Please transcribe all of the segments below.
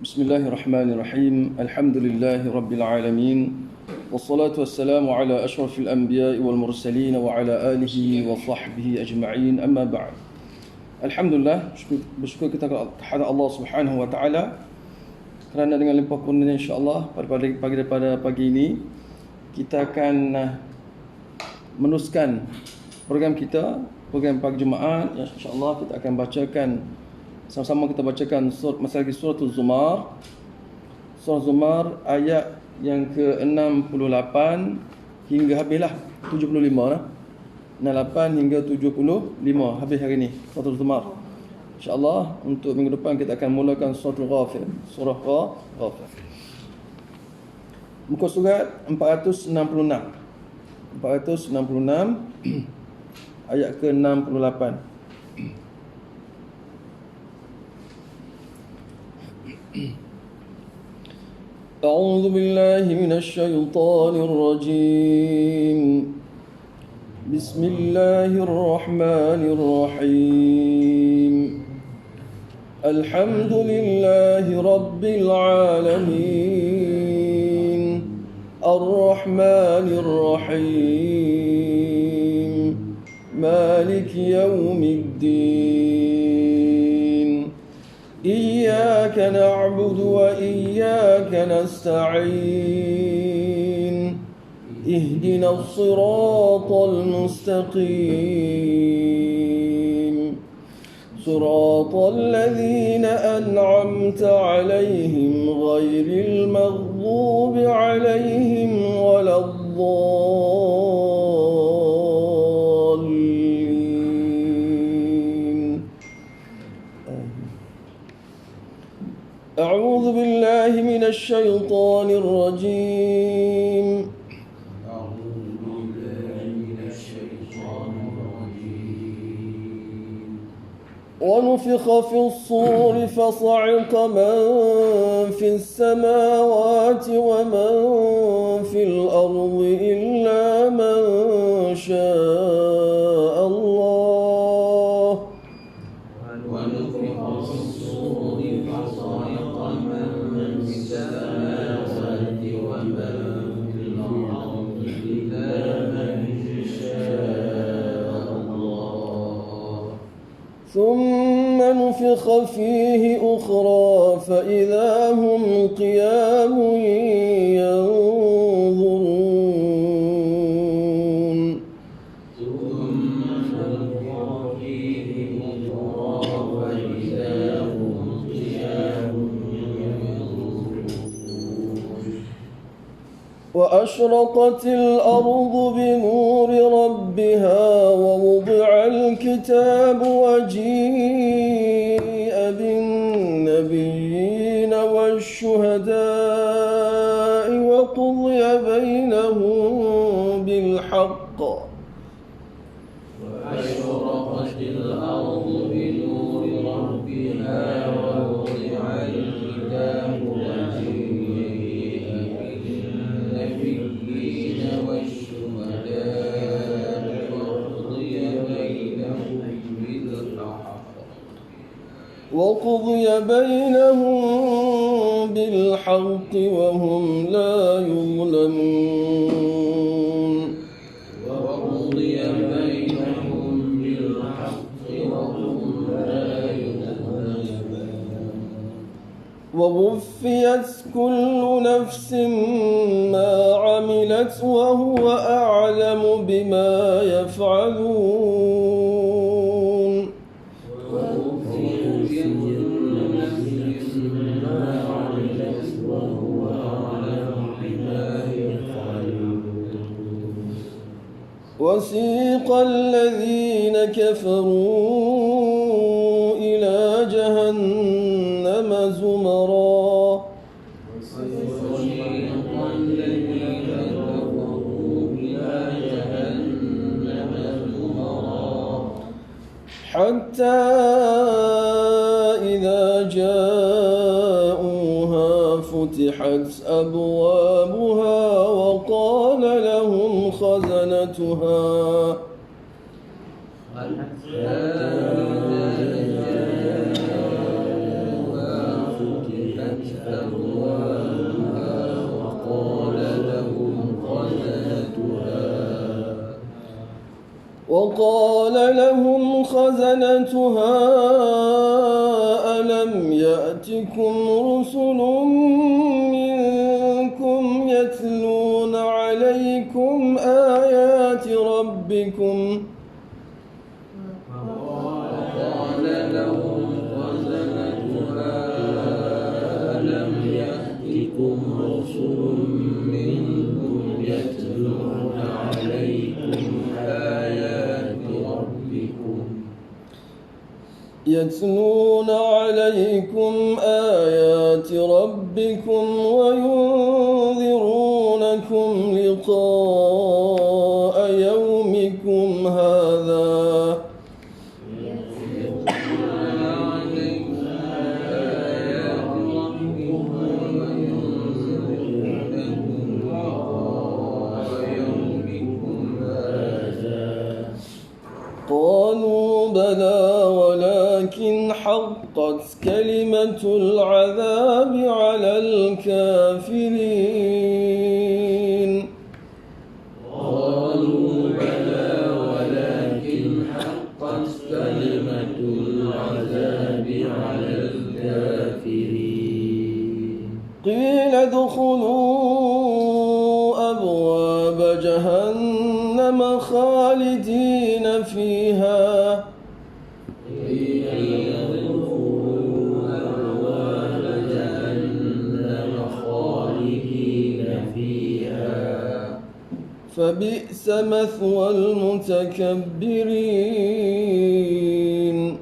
Bismillahirrahmanirrahim. Alhamdulillahi rabbil alamin. Wassalatu wassalamu ala asyrafil anbiya'i wal mursalin wa ala alihi wa sahbihi ajma'in. Amma ba'd. Alhamdulillah, bersyukur kita kepada Allah Subhanahu wa taala kerana dengan limpah kurnia insya-Allah pada pagi ini kita akan meneruskan program kita, program pagi Jumaat. Insya-Allah kita akan bacakan sama-sama masih lagi surah Az-Zumar. Surah Az-Zumar ayat yang ke-68 hingga habislah 75 lah. 68 hingga 75 habis hari ni surah Az-Zumar. Insya-Allah untuk minggu depan kita akan mulakan surah Ghafir. Surah Ghafir. Muka surat 466 ayat ke-68. أعوذ بالله من الشيطان الرجيم بسم الله الرحمن الرحيم الحمد لله رب العالمين الرحمن الرحيم مالك يوم الدين إياك نعبد وإياك نستعين اهدنا الصراط المستقيم صراط الذين أنعمت عليهم غير المغضوب عليهم ولا أعوذ بالله من الشيطان الرجيم ونفخ في الصور فصعق من في السماوات ومن في الأرض إلا من شاء الله ونفخ في الصور فصعق من في السماوات ومن في الأرض إلا من شاء الله ثم نفخ فيه أخرى فإذا هم قيام ينظرون وأشرقت الأرض بنور ربها ووضع الكتاب وجيء بالنبيين والشهداء وقضي بينهم بالحق وأشرقت الأرض بنور ربها ووضع الكتاب وجيء بالنبيين والشهداء وقضي بينهم بالحق وهم لا يظلمون وقضي بينهم بالحق وهم لا يظلمون ووفيت كل نفس ما عملت وهو أعلم بما يفعلون وسيق الذين كفروا إلى جهنم زمرا حتى إذا جاءوها فتحت أبوابها وقال لهم خزنتها وقال لهم خزنتها ألم يأتكم رسل منكم يتلون عليكم آيات ربكم وقال لهم خزنتها ألم يأتكم رسل منكم يتلون عليكم آيات ربكم وينذرونكم لقاء يومكم هذا قالوا بلى ولكن حقت كلمة العذاب على الكافرين قالوا بلى ولكن حقت كلمة العذاب على الكافرين قيل ادخلوا أبواب جهنم خالدين فيها فبئس مثوى المتكبرين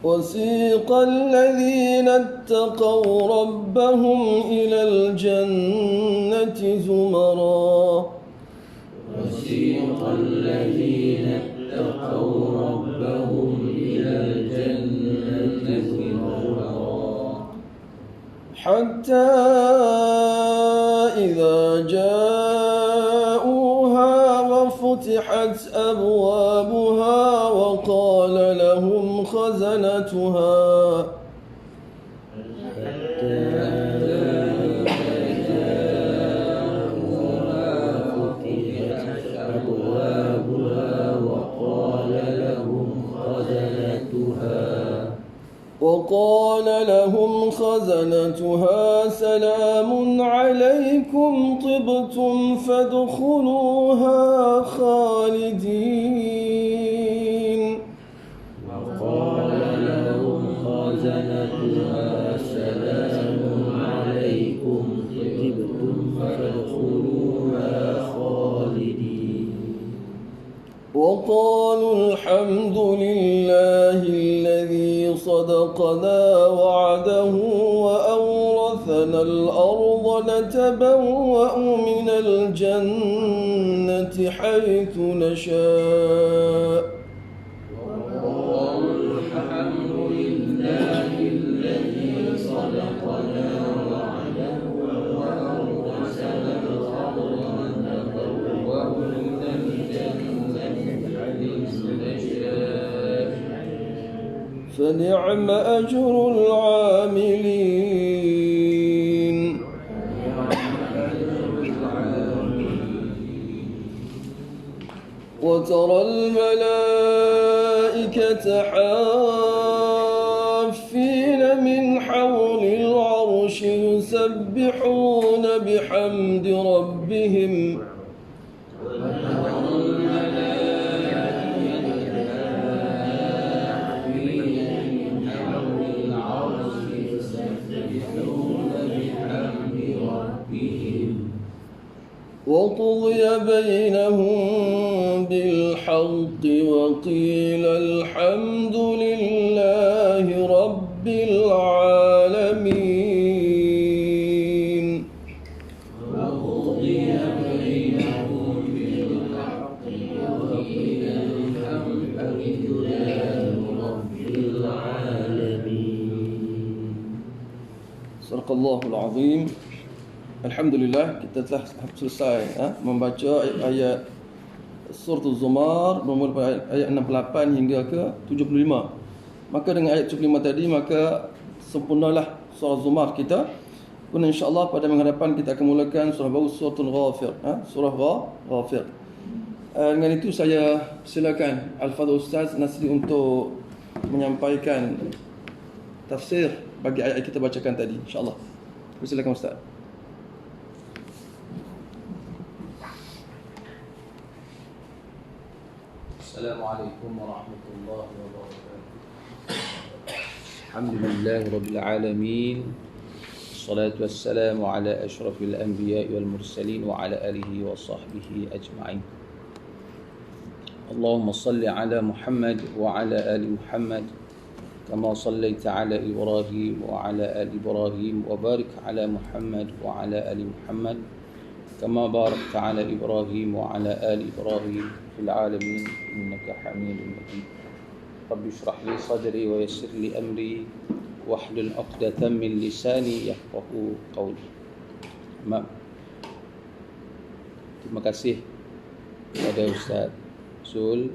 وسيق الذين اتقوا ربهم إلى الجنة زمرا حتى إذا جاءوها وفتحت أبوابها وقال لهم خزنتها سلام عليكم طبتم فادخلوها خالدين وقالوا الحمد لله الذي صدقنا وعده وأورثنا الأرض نتبوأ من الجنة حيث نشاء فنعم أجر العاملين وترى الملائكة حافين من حول العرش يسبحون بحمد ربهم وقضي بينهم بالحق وقيل الحمد لله رب العالمين صدق الله العظيم. Alhamdulillah, kita telah selesai membaca ayat surah Az-Zumar bermula pada ayat 68 hingga ke 75. Maka dengan ayat 75 tadi maka sempurnalah surah Az-Zumar kita. Kemudian insya-Allah pada minggu depan kita akan mulakan surah baru, suratul Ghafir, surah Ghafir. Dengan itu saya silakan Al-Fadhil Ustaz Nasri untuk menyampaikan tafsir bagi ayat kita bacakan tadi, insya-Allah. Silakan Ustaz. Assalamualaikum warahmatullahi wabarakatuh. Alhamdulillahi rabbil alamin. Wassalatu wassalamu ala asyrafil anbiya'i wal mursalin wa ala alihi wa sahbihi ajma'in. Allahumma salli ala Muhammad wa ala ali Muhammad kama sallaita ala Ibrahim wa ala ali Ibrahim wa barik ala Muhammad wa ala ali Muhammad kama barakta ala Ibrahim wa ala ali Ibrahim fil alamin innaka Hamidum Majid. Rabbi shrah li sadri wa yassir li amri wahlul 'uqdatam min lisani yafqahu qawli. Terima kasih kepada Ustaz Sul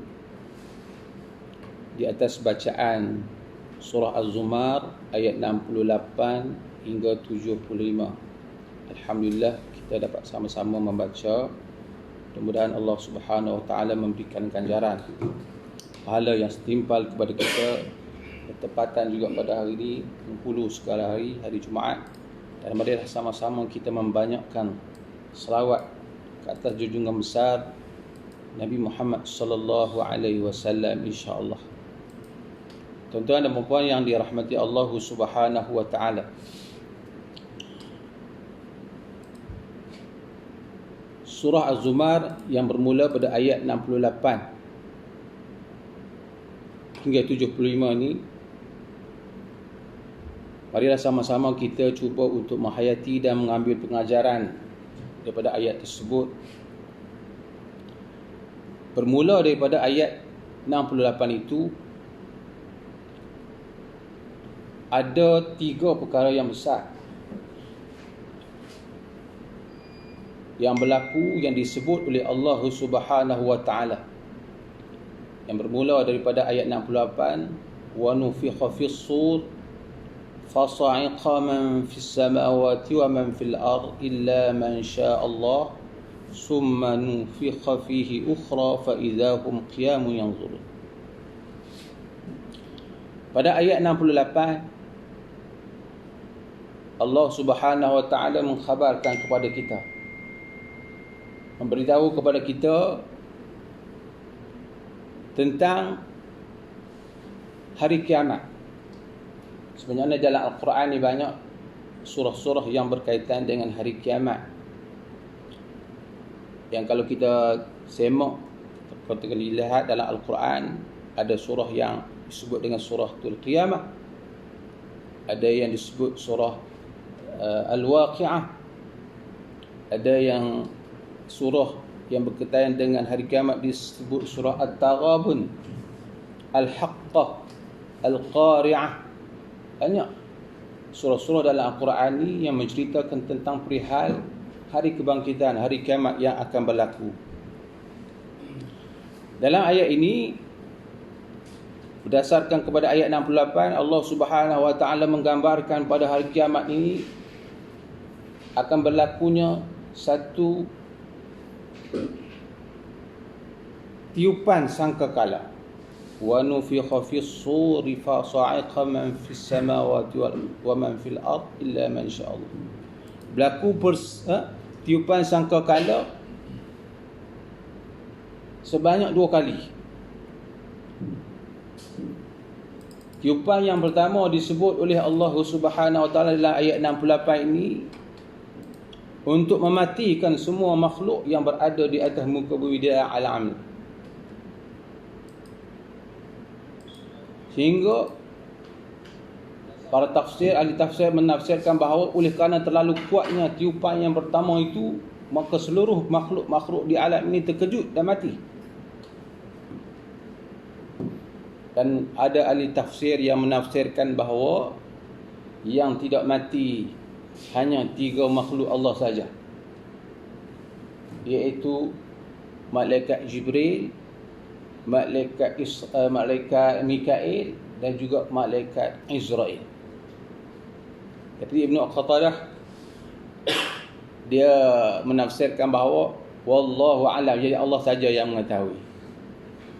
di atas bacaan surah Az-Zumar ayat 68 hingga 75. Alhamdulillah kita dapat sama-sama membaca. Mudah-mudahan Allah Subhanahu Wa Taala memberikan ganjaran pahala yang setimpal kepada kita, bertepatan juga pada hari ini, penghulu segala hari, hari Jumaat. Dan marilah sama-sama kita membanyakkan selawat ke atas junjungan besar Nabi Muhammad sallallahu alaihi wasallam, insya-Allah. Tuan-tuan dan puan yang dirahmati Allah Subhanahu wa taala. Surah Az-Zumar yang bermula pada ayat 68 hingga 75 ni, marilah sama-sama kita cuba untuk menghayati dan mengambil pengajaran daripada ayat tersebut. Bermula daripada ayat 68 itu, ada 3 perkara yang besar yang berlaku, yang disebut oleh Allah Subhanahu wa taala. Yang bermula daripada ayat 68, wa nufikha fis sur fasa'iqa man fis samawati wa man fil ard illa man syaa Allah summa nufikha fihi ukhra fa idzahum qiyamun yanzurun. Pada ayat 68 Allah Subhanahu wa taala mengkhabarkan kepada kita, memberitahu kepada kita tentang hari kiamat. Sebenarnya dalam Al-Quran ni banyak surah-surah yang berkaitan dengan hari kiamat, yang kalau kita semak, kalau kita lihat dalam Al-Quran, ada surah yang disebut dengan suratul Qiyamah, ada yang disebut surah Al-Waqi'ah, ada yang surah yang berkaitan dengan hari kiamat disebut surah At-Taghabun, Al-Haqqah, Al-Qari'ah. Banyak surah-surah dalam Al-Quran ni yang menceritakan tentang perihal hari kebangkitan, hari kiamat yang akan berlaku. Dalam ayat ini, berdasarkan kepada ayat 68, Allah Subhanahu wa taala menggambarkan pada hari kiamat ini akan berlakunya satu tiupan sangkakala. Wa nufikha fis suri fa sa'iqa man fis samawati wa man fil ard illa man syaa Allah. Berlaku tiupan sangkakala sebanyak 2 kali. Tiupan yang pertama disebut oleh Allah Subhanahu wa taala dalam ayat 68 ini untuk mematikan semua makhluk yang berada di atas muka bumi di alam. Sehingga para ahli tafsir menafsirkan bahawa oleh kerana terlalu kuatnya tiupan yang pertama itu, maka seluruh makhluk-makhluk di alam ini terkejut dan mati. Dan ada ahli tafsir yang menafsirkan bahawa yang tidak mati hanya 3 makhluk Allah saja, iaitu malaikat Jibril, malaikat Mikail dan juga malaikat Israel. Tapi Ibnu Qatadah dia menafsirkan bahawa wallahu alam, jadi Allah saja yang mengetahui.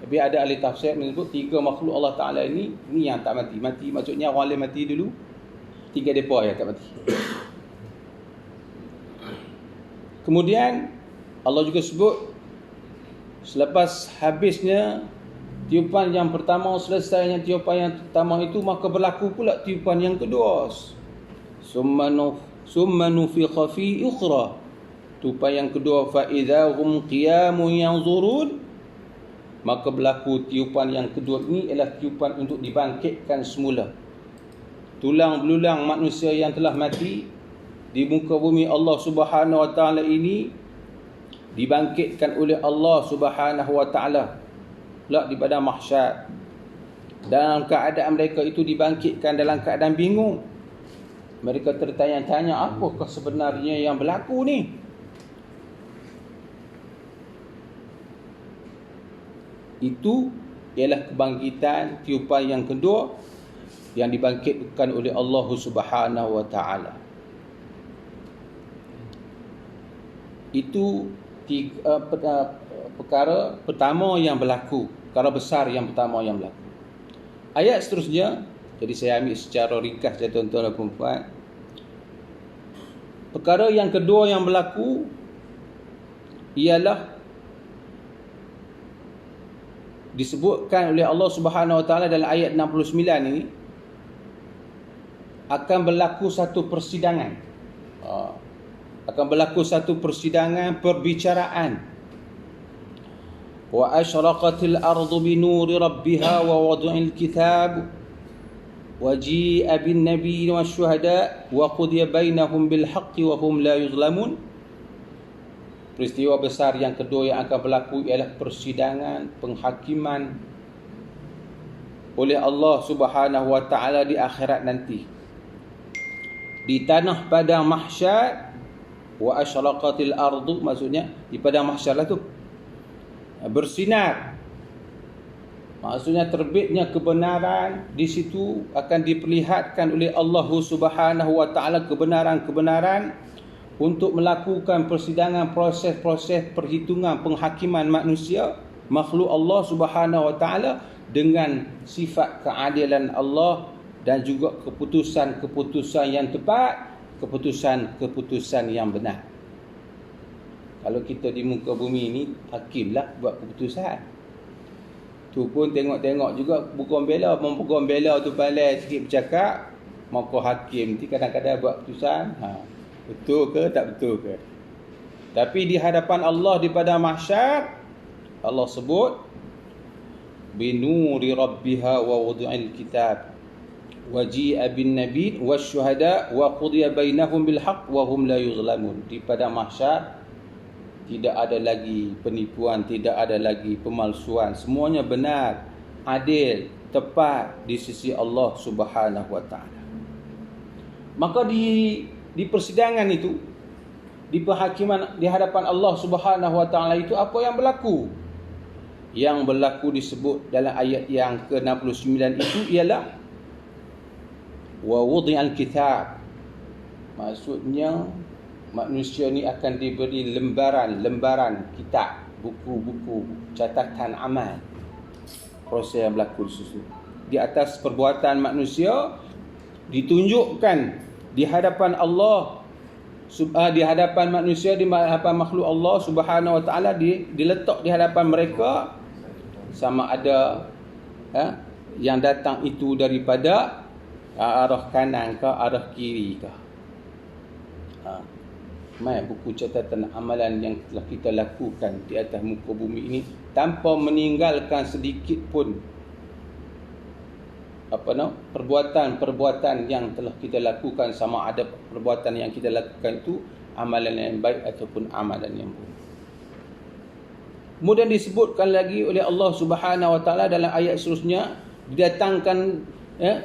Tapi ada ahli tafsir menyebut 3 makhluk Allah Ta'ala ini yang tak mati. Mati maksudnya orang lain mati dulu, 3 depa yang tak mati. Kemudian Allah juga sebut selepas habisnya tiupan yang pertama, selesainya tiupan yang pertama itu, maka berlaku pula tiupan yang kedua. Summa nufikha fi ukhra. Tiupan yang kedua, fa idza hum qiyamun yanzurun. Maka berlaku tiupan yang kedua ini ialah tiupan untuk dibangkitkan semula. Tulang belulang manusia yang telah mati di muka bumi Allah Subhanahu Wa Taala ini dibangkitkan oleh Allah Subhanahu Wa Taala pula di padang mahsyar. Dalam keadaan mereka itu dibangkitkan dalam keadaan bingung. Mereka tertanya-tanya, apakah sebenarnya yang berlaku ni? Itu ialah kebangkitan tiupan yang kedua yang dibangkitkan oleh Allah Subhanahu Wa Taala. Itu perkara pertama yang berlaku, perkara besar yang pertama yang berlaku. Ayat seterusnya, jadi saya ambil secara ringkas ya tuan-tuan dan puan-puan. Perkara yang kedua yang berlaku ialah disebutkan oleh Allah Subhanahu Wa Taala dalam ayat 69 ini, akan berlaku satu persidangan. Akan berlaku satu persidangan, perbicaraan. Wa asyraqatil ardu bi nuri rabbiha wa wada'il kitab wa ji'a bin nabiyyin wasyuhada wa qudiya bainahum bil haqqi wa hum la yuzlamun. Peristiwa besar yang kedua yang akan berlaku ialah persidangan, penghakiman oleh Allah Subhanahu Wa Taala di akhirat nanti. Di tanah padang mahsyar, wa asyraqatil ardu, maksudnya di padang mahsyar lah tu bersinar, maksudnya terbitnya kebenaran. Di situ akan diperlihatkan oleh Allah Subhanahu Wa Taala kebenaran-kebenaran untuk melakukan persidangan, proses-proses perhitungan penghakiman manusia, makhluk Allah Subhanahu Wa Taala, dengan sifat keadilan Allah dan juga keputusan-keputusan yang tepat, keputusan-keputusan yang benar. Kalau kita di muka bumi ini, hakimlah buat keputusan. Tu pun tengok-tengok juga bukan bela, membukan bela tu pandai sikit bercakap, maka hakim ni kadang-kadang buat keputusan, betul ke tak betul ke. Tapi di hadapan Allah di padang mahsyar, Allah sebut binuri rabbiha wa wudu'il kitab waji'a bin nabi wasyuhada wa qudiya bainahum bil haqq wa hum la yuzlamun. Di padang mahsyar tidak ada lagi penipuan, tidak ada lagi pemalsuan, semuanya benar, adil, tepat di sisi Allah Subhanahu Wa Taala. Maka di persidangan itu, di penghakiman di hadapan Allah Subhanahu Wa Taala itu, apa yang berlaku? Yang berlaku disebut dalam ayat yang ke-69 itu ialah wa wudi'al kitab. Maksudnya manusia ni akan diberi lembaran-lembaran kitab, buku-buku catatan amal. Proses yang berlaku di atas perbuatan manusia ditunjukkan di hadapan Allah, di hadapan manusia, di hadapan makhluk Allah Subhanahu Wa Taala, diletak di hadapan mereka, sama ada yang datang itu daripada arah kanan ke arah kiri ke. Mai buku catatan amalan yang telah kita lakukan di atas muka bumi ini tanpa meninggalkan sedikit pun perbuatan-perbuatan yang telah kita lakukan, sama ada perbuatan yang kita lakukan itu amalan yang baik ataupun amalan yang buruk. Kemudian disebutkan lagi oleh Allah Subhanahu Wa Taala dalam ayat seterusnya, didatangkan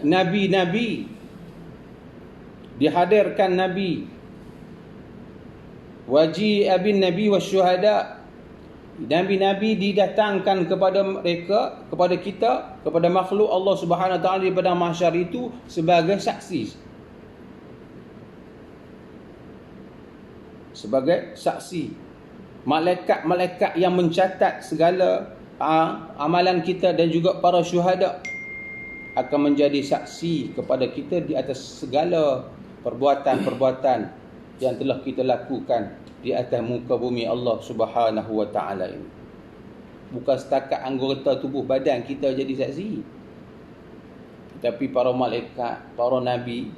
nabi-nabi, dihadirkan nabi, waji'a bin nabi wasyuhada, nabi-nabi didatangkan kepada mereka, kepada kita, kepada makhluk Allah Subhanahu Wa Taala di padang mahsyar itu sebagai saksi. sebagai saksi. Malaikat-malaikat yang mencatat segala amalan kita dan juga para syuhada akan menjadi saksi kepada kita di atas segala perbuatan-perbuatan yang telah kita lakukan di atas muka bumi Allah Subhanahu wa taala ini. Bukan setakat anggota tubuh badan kita jadi saksi, tapi para malaikat, para nabi,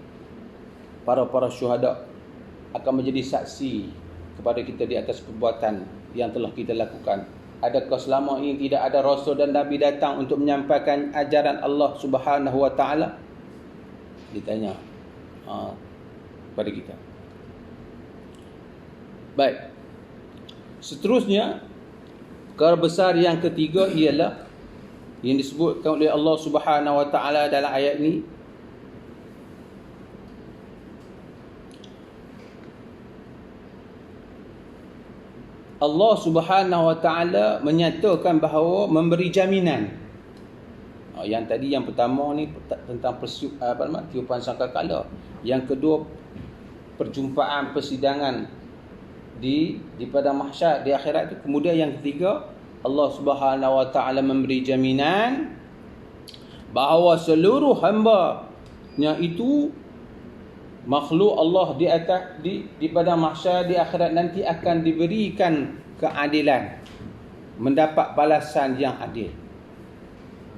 para syuhada akan menjadi saksi kepada kita di atas perbuatan yang telah kita lakukan. Adakah selama ini tidak ada rasul dan nabi datang untuk menyampaikan ajaran Allah Subhanahu wa taala? Ditanya pada kita. Baik. Seterusnya, perkara besar yang ketiga ialah yang disebutkan oleh Allah Subhanahu wa taala dalam ayat ini, Allah Subhanahu wa taala menyatakan bahawa memberi jaminan. Yang tadi yang pertama ni tentang tiupan sangkakala. Yang kedua, perjumpaan persidangan di padang mahsyar di akhirat itu. Kemudian yang ketiga, Allah Subhanahu wa taala memberi jaminan bahawa seluruh hamba-Nya itu makhluk Allah di atas di padang mahsyar di akhirat nanti akan diberikan keadilan, mendapat balasan yang adil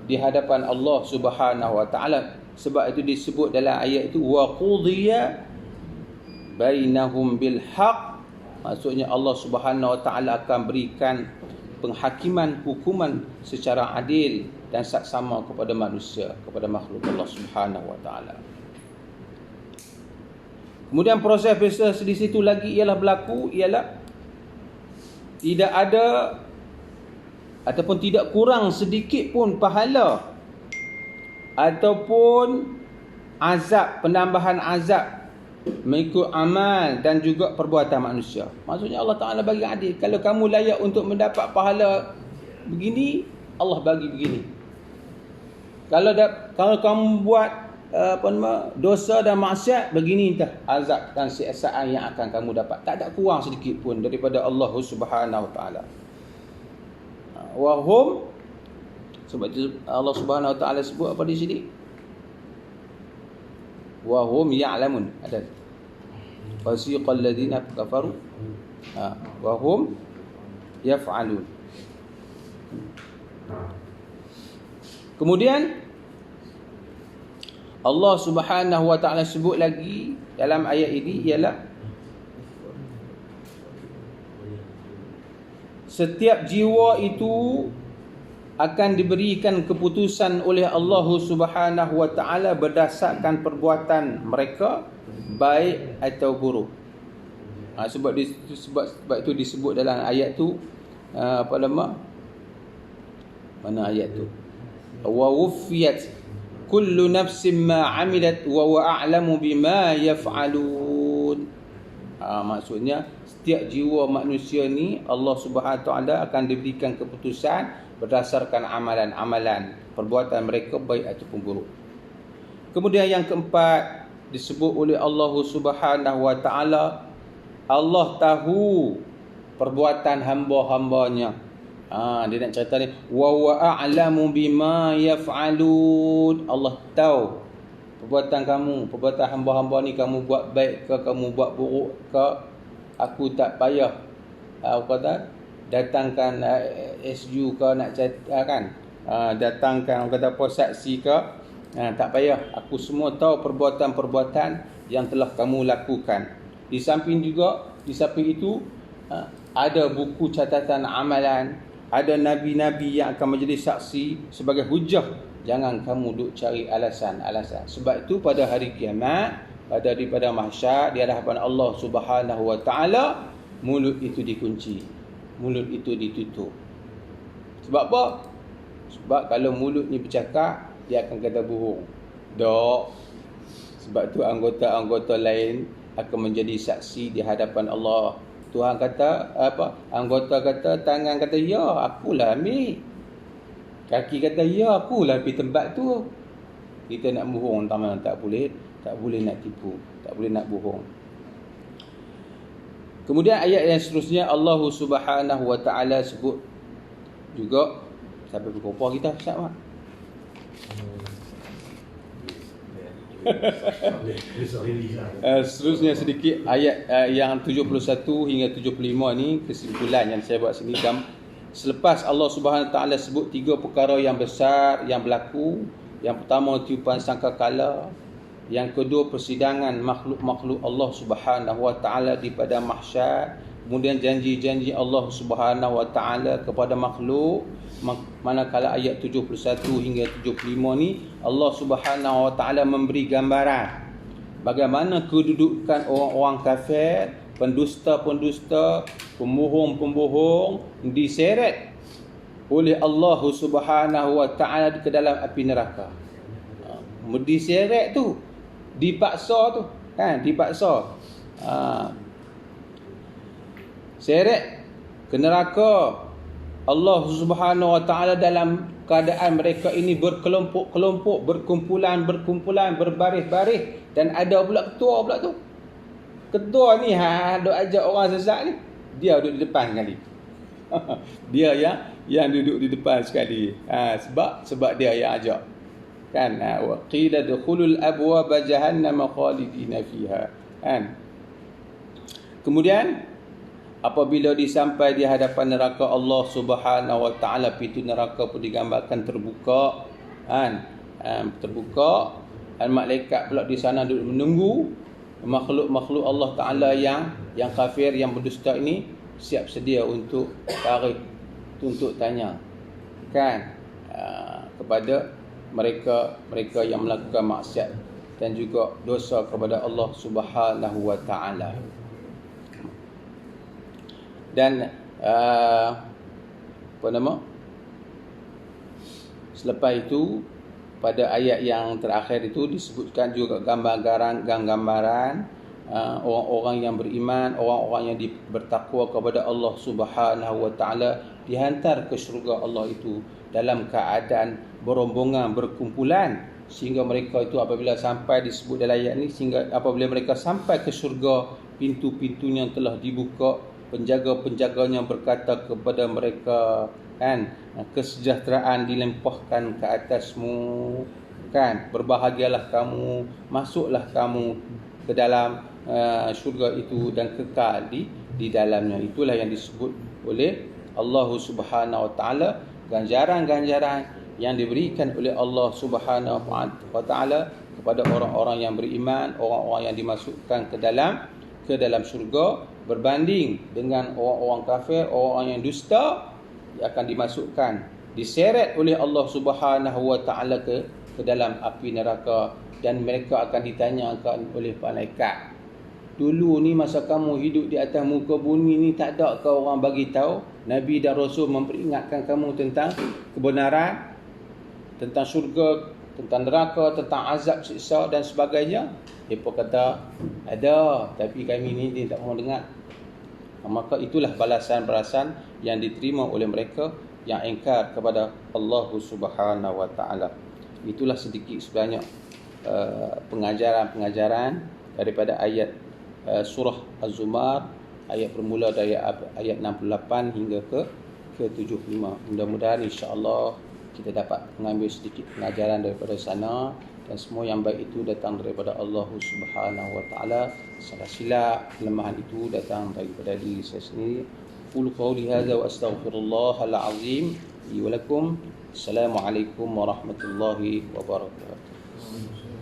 di hadapan Allah Subhanahu wa taala. Sebab itu disebut dalam ayat itu wa qudiya bainahum bil haqq. Maksudnya Allah Subhanahu wa taala akan berikan penghakiman, hukuman secara adil dan saksama kepada manusia, kepada makhluk Allah Subhanahu wa taala. Kemudian proses di situ lagi ialah berlaku ialah tidak ada ataupun tidak kurang sedikit pun pahala ataupun azab, penambahan azab mengikut amal dan juga perbuatan manusia. Maksudnya Allah Ta'ala bagi adil. Kalau kamu layak untuk mendapat pahala begini, Allah bagi begini. Kalau kamu buat dosa dan maksiat, begini entah azab dan siksaan yang akan kamu dapat. Tak ada kurang sedikit pun daripada Allah Subhanahu wa taala. Wahum, sebab itu Allah Subhanahu wa taala sebut apa di sini? Wahum ya'lamun. Ada wasiqal ladina kafaru wahum yaf'alun. Kemudian Allah Subhanahu wa taala sebut lagi dalam ayat ini ialah setiap jiwa itu akan diberikan keputusan oleh Allah Subhanahu wa taala berdasarkan perbuatan mereka baik atau buruk. Sebab itu disebut dalam ayat tu mana ayat tu? Wa wuffiyat kullu nafsin ma 'amilat wa huwa a'lamu bima yaf'alun. Maksudnya setiap jiwa manusia ni Allah Subhanahu wa taala akan diberikan keputusan berdasarkan amalan-amalan perbuatan mereka baik ataupun buruk. Kemudian yang keempat disebut oleh Allah Subhanahu wa taala, Allah tahu perbuatan hamba-hambanya. Dia nak cerita ni wa huwa a'lamu bima yaf'alun. Allah tahu perbuatan kamu, perbuatan hamba-hamba ni, kamu buat baik ke kamu buat buruk ke. Aku tak payah kata datangkan SU ke nak kan, datangkan kata apa saksi ke, tak payah. Aku semua tahu perbuatan-perbuatan yang telah kamu lakukan. Di samping itu ada buku catatan amalan, ada nabi-nabi yang akan menjadi saksi sebagai hujah. Jangan kamu duk cari alasan-alasan. Sebab itu pada hari kiamat, pada mahsyar di hadapan Allah Subhanahu wa taala, mulut itu dikunci, mulut itu ditutup. Sebab apa? Sebab kalau mulut ni bercakap, dia akan kata bohong. Dok. Sebab tu anggota-anggota lain akan menjadi saksi di hadapan Allah. Tuhan kata apa? Anggota kata, tangan kata ya, akulah ambil. Kaki kata ya, akulah pergi tempat tu. Kita nak bohong tak boleh nak tipu, tak boleh nak bohong. Kemudian ayat yang seterusnya Allah Subhanahu wa taala sebut juga sampai berapa kita Ustaz Mak? Seterusnya sedikit ayat yang 71 hingga 75 ni kesimpulan yang saya buat sini. Selepas Allah Subhanahu wa taala sebut 3 perkara yang besar yang berlaku. Yang pertama tiupan sangkakala, yang kedua persidangan makhluk-makhluk Allah Subhanahu wa taala di padang mahsyar, kemudian janji-janji Allah Subhanahu wa taala kepada makhluk. Manakala ayat 71 hingga 75 ni Allah Subhanahu wa taala memberi gambaran bagaimana kedudukan orang-orang kafir, pendusta-pendusta, pembohong-pembohong diseret oleh Allah Subhanahu wa taala ke dalam api neraka. Diseret tu, dipaksa tu, kan, dipaksa. Seret ke neraka. Allah Subhanahu wa taala dalam keadaan mereka ini berkelompok-kelompok, berkumpulan, berbaris-baris, dan ada pula ketua pula tu. Ketua ni duk ajak orang sesat ni, dia duduk di depan sekali. Dia yang duduk di depan sekali. Sebab dia yang ajak. Kan, wa qila dukhulul abwaab jahannam khalidina fiha. Kan. Kemudian apabila disampai di hadapan neraka Allah Subhanahu wa taala, pintu neraka pun digambarkan terbuka, kan? Terbuka, dan malaikat pula di sana duduk menunggu. Makhluk-makhluk Allah taala yang kafir, yang berdusta ini siap sedia untuk tarik, untuk tanya, kan? Kepada mereka yang melakukan maksiat dan juga dosa kepada Allah Subhanahu wa taala. Dan selepas itu pada ayat yang terakhir itu disebutkan juga gambaran orang-orang yang beriman, orang-orang yang bertakwa kepada Allah Subhanahu wa taala dihantar ke syurga Allah itu dalam keadaan berombongan, berkumpulan, sehingga mereka itu apabila sampai disebut dalam ayat ini, sehingga apabila mereka sampai ke syurga, pintu-pintunya telah dibuka, penjaga-penjaganya berkata kepada mereka, kan, kesejahteraan dilempahkan ke atasmu, kan, berbahagialah kamu, masuklah kamu ke dalam syurga itu dan kekal di dalamnya. Itulah yang disebut oleh Allah Subhanahu wa taala, ganjaran-ganjaran yang diberikan oleh Allah Subhanahu wa taala kepada orang-orang yang beriman, orang-orang yang dimasukkan ke dalam syurga, berbanding dengan orang-orang kafir, orang yang dusta, yang akan dimasukkan, diseret oleh Allah Subhanahu wa taala ke dalam api neraka, dan mereka akan ditanyakan oleh malaikat, dulu ni masa kamu hidup di atas muka bumi ni, tak ada ke orang bagi tahu, Nabi dan Rasul memperingatkan kamu tentang kebenaran, tentang syurga, tentang neraka, tentang azab, siksa dan sebagainya? Mereka kata ada, tapi kami ni tak mau dengar. Maka itulah balasan-balasan yang diterima oleh mereka yang ingkar kepada Allah Subhanahu wa taala. Itulah sedikit sebanyak pengajaran-pengajaran daripada ayat surah Az-Zumar, ayat bermula dari ayat 68 hingga ke 75. Mudah-mudahan insya-Allah kita dapat mengambil sedikit pengajaran daripada sana, dan semua yang baik itu datang daripada Allah Subhanahu wa taala. Salah silap, kelemahan itu datang daripada diri saya sendiri. Qul qawli hadza wa astaghfirullahal azim li wa lakum. Assalamualaikum warahmatullahi wabarakatuh.